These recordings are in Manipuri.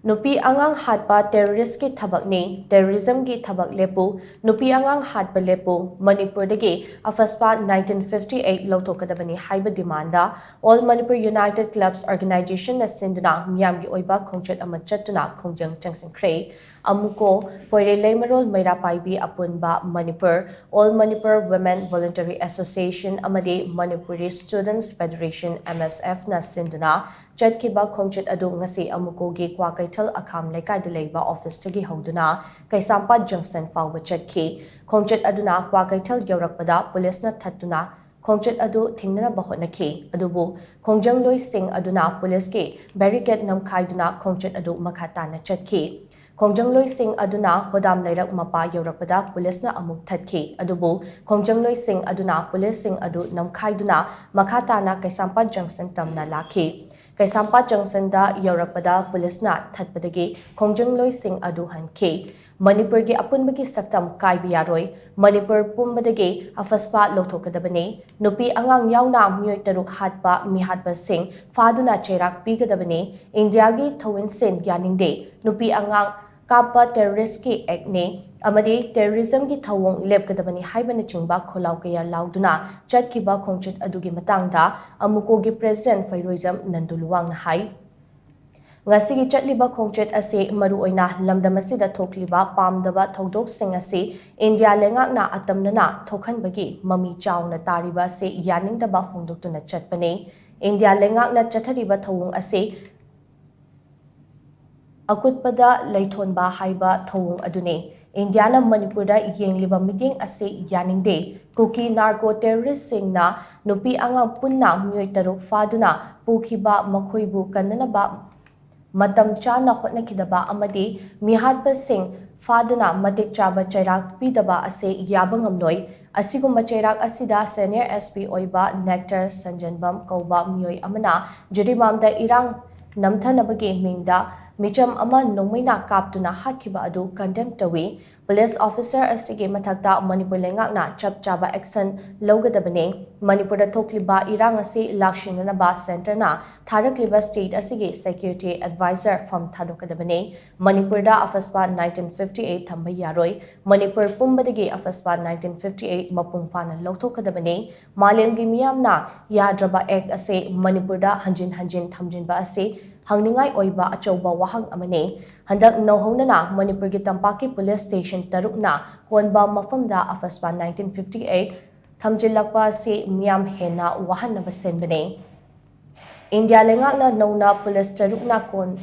Nupi Angang Hatpa terrorist ki thabak ni terrorism ki thabak leppu Nupi Angang Hatpa Leppu Manipur Dagi Afspa 1958 Louthokkadabani HAIBA demanda All Manipur United Clubs Organization na SHINDUNA MEEYAM ki OIBA KHONGCHAT ama CHATTUNA KHONGJANG CHANGSHINKHRE amuko poire leimarol meirapaibi apunba Manipur All Manipur Women Voluntary Association amadi Manipuri Students Federation MSF na SHINDUNA Chatkiba KHONGCHAT adu ngasi amuko gi kwakaital akham lekai de leiba office tagi hauduna Kaisampa Junction fawba chatki KHONGCHAT aduna kwakaital yaurakpada police na thattuna KHONGCHAT adu thingnana bahotnaki adubu KHONGJANG loi sing aduna police ki barricade namkhaiduna KHONGCHAT adu makhatana chatki KHONGJANG loi sing aduna hodam lairak mapa yaurakpada police na amuk thatki adubu KHONGJANG loi sing aduna police sing adu namkhaiduna makhatana Kaisampa Junction tamna lakhi Kaisampa Junction da yaurakpada police na thatpadagi KHONGJANG loi sing adu hanki Manipur gi apunbagi saktam kaibiyaroi Manipur pumbadagi afaspa Louthokkadabani Nupi Angang yauna miyoi taruk hatpa mi hatpa sing faduna cherak pigadabani India gi thawin sin yaningde Nupi Angang Kappa terrorist ki ekne amadi terrorism ki thawong lepkadabani haibana chingba kholau kaya lauduna chatkiba KHONGCHAT adugi matangda amuko gi president Fairoizam Nanduluwang na hai ngasigi chatliba KHONGCHAT ase maru oina lamdam asida thokliba pamdaba thodok sing ase India lengakna atamnana thokhanbagi mami chauna tariba se yaningdaba phongdoktuna chatpane India lengakna chathariba thawong ase akutpada leithonba haiba thawong adune Indiana Manipurda yengliba meeting ase yaningde kuki narco terrorist singna Nupi Angang punna miyoi taruk faduna pukhiba makhoibu kananaba matam chana hotnakidaba amadi mihatpa sing faduna matik chaba chairak pidaba ase yabangamloi asigumba chairak asida senior SP OIBA Nectar Sanjanbam kauba miyoi amana jurimamda irang namthanabagi mingda Micham ama nongmaina kaptuna hatkiba adu condemn tawi police officer astige mathakta Manipur lengakna chapchaba action logadabane Manipur da thokliba irang ase lakshinana ba center na tharakliba state asige security advisor from Louthokkadabani Manipur da afaspa 1958 thamba yaroi Manipur pumbadagi afaspa 1958 mapungfana Louthokkadabani malemgi miyamna yadraba ek ase Manipur da hanjin thamjinba ase hangningai oiba achauba wahang amane handak nohonana Manipur gi tampaki police station tarukna konba mafamda afaspa 1958 thamjilakpa se miyam hena wahanaba senbane India lengakna nona police tarukna kon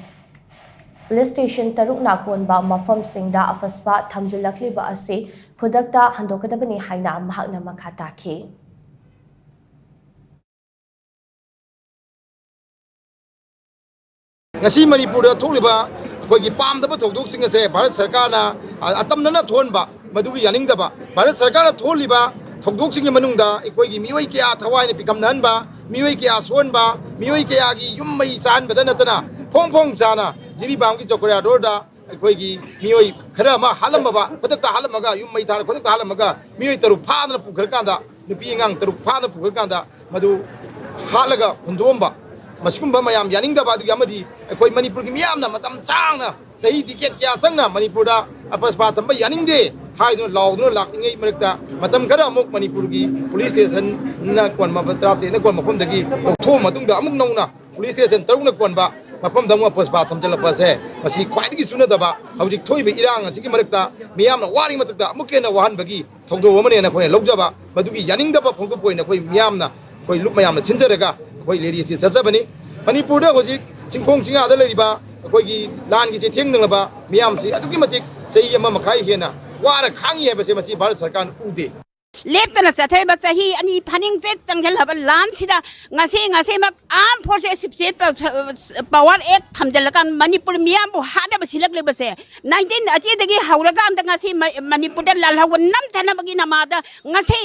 police station tarukna konba mafam singda afaspa thamjilakliba ase khudakta handokadabani haina mahakna makhata ki ngasi Manipur da tholiba koigi pamdaba thodok sing ase Bharat Sarkar na atamnana thonba madugi yaningdaba Bharat Sarkar na tholiba thodok sing manungda koigi mioi kya thawai ne pikamnanba mioi kya sonba mioi kya gi yummai chan badana tana phong chana jiri bam gi chokra roda koigi mioi khara ma halamba kodakta halamaga yummai thar kodakta halamaga mioi taru phadna pukharkanda nupi angang taru phadna pukharkanda madu halaga hundomba Maskumba mayam yaningdaba adu amadi koi Manipur ki miyamna matam changna sahi ticket kya changna Manipur da apaspa thamba yaningde haiduna lauduna laktingai marakta matam khara amuk Manipur ki police station na konma batrate na konma phomdagi tho matungda amuk nauna police station taruna konba mafam damwa apaspa thamjalapa se masi khwaidagi sunadaba hawjik thoibe irang asigi marakta miyamna wari matakta amukena wahanbagi thongdo amane na khone logjaba madugi yaningdaba phongdo poina koi miyamna koi lup mayamna chinjaraga koi leri si chachapani Manipur da hojik chingkhong chinga da leriba koi gi lan gi che thengnaba miyam si adugi matik sei ama makhai hena wara khangi heba se masi Bharat Sarkar ude leptana chathai ba chahi ani phaning che changjal haba lan sida ngase mak armed forces sipset power act thamjalakan Manipur miyam bu hada ba silak le ba se 19 ati dagi hauraga anda ngase Manipur da lal hawan nam thana bagi namada ngase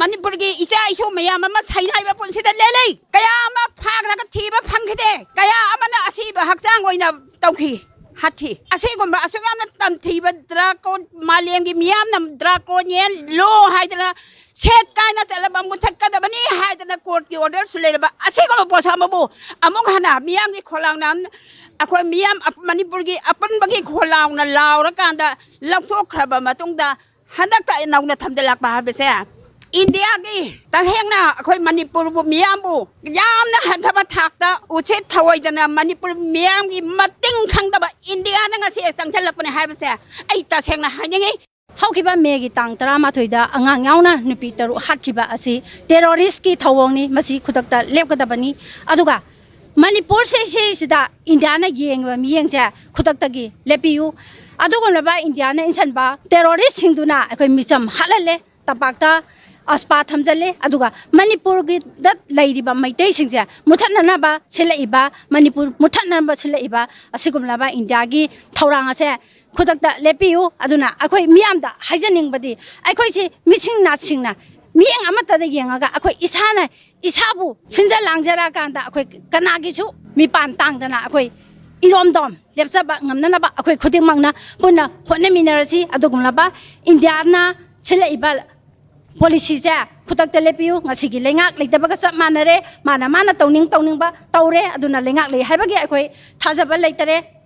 Manipur gi isa iso miyam ma sainai ba pon sida lelei kaya ma phagra ka thiba phangkhide kaya amana asiba hakchang oina tawkhi Hati. Asigumba asugam na tamtriba drako malengi miyam na drako nyen lo haidana set kaina talaba Louthokkadabani haidana court ki order suleba asigumba posama bu among hana miyam ki kholang nan akhoi miyam Manipur gi apan bagi kholaw na law ra kan da Louthokkadaba matung da hadak ta naw na thamjalak ba ha se India gi ta hengna akhoi Manipur bu miyam bu yam na hadaba thak da uche thawai da Manipur miyam gi mating khang da ba India na nga si sangjalak pa ne ha se ai ta hengna hanyangi Haukiba megi tang tarama thoida angang yauna nupi taru hatkiba asi terrorist ki thawongni masi khutakta lepkadabani aduga Manipur se sida India na yengba miyeng ja khutakta gi lepiu aduga laba India na insan ba terrorist singduna akoi misam halale tapakta aspa thamjale aduga Manipur gi dat lairiba maitai singja muthanna ba silaiba Manipur muthanna ba silaiba asigumlaba India gi thawrang ase Kudakta lepiu aduna akhoi miyamda haijaning badi akhoi si missing na singna miyang amata da yengaga akhoi isana isabu sinja langjara kanda akhoi kanagi chu mi pan tangdana akhoi iromdom lepsaba ngamna ba akhoi khuding mangna punna hone minerasi adugumla ba indiana chile ibal policy ja kudakta lepiu ngasigi lengak leitaba ka sap manare mana tawning ba tawre aduna lengak le haibagi akhoi thajaba leitare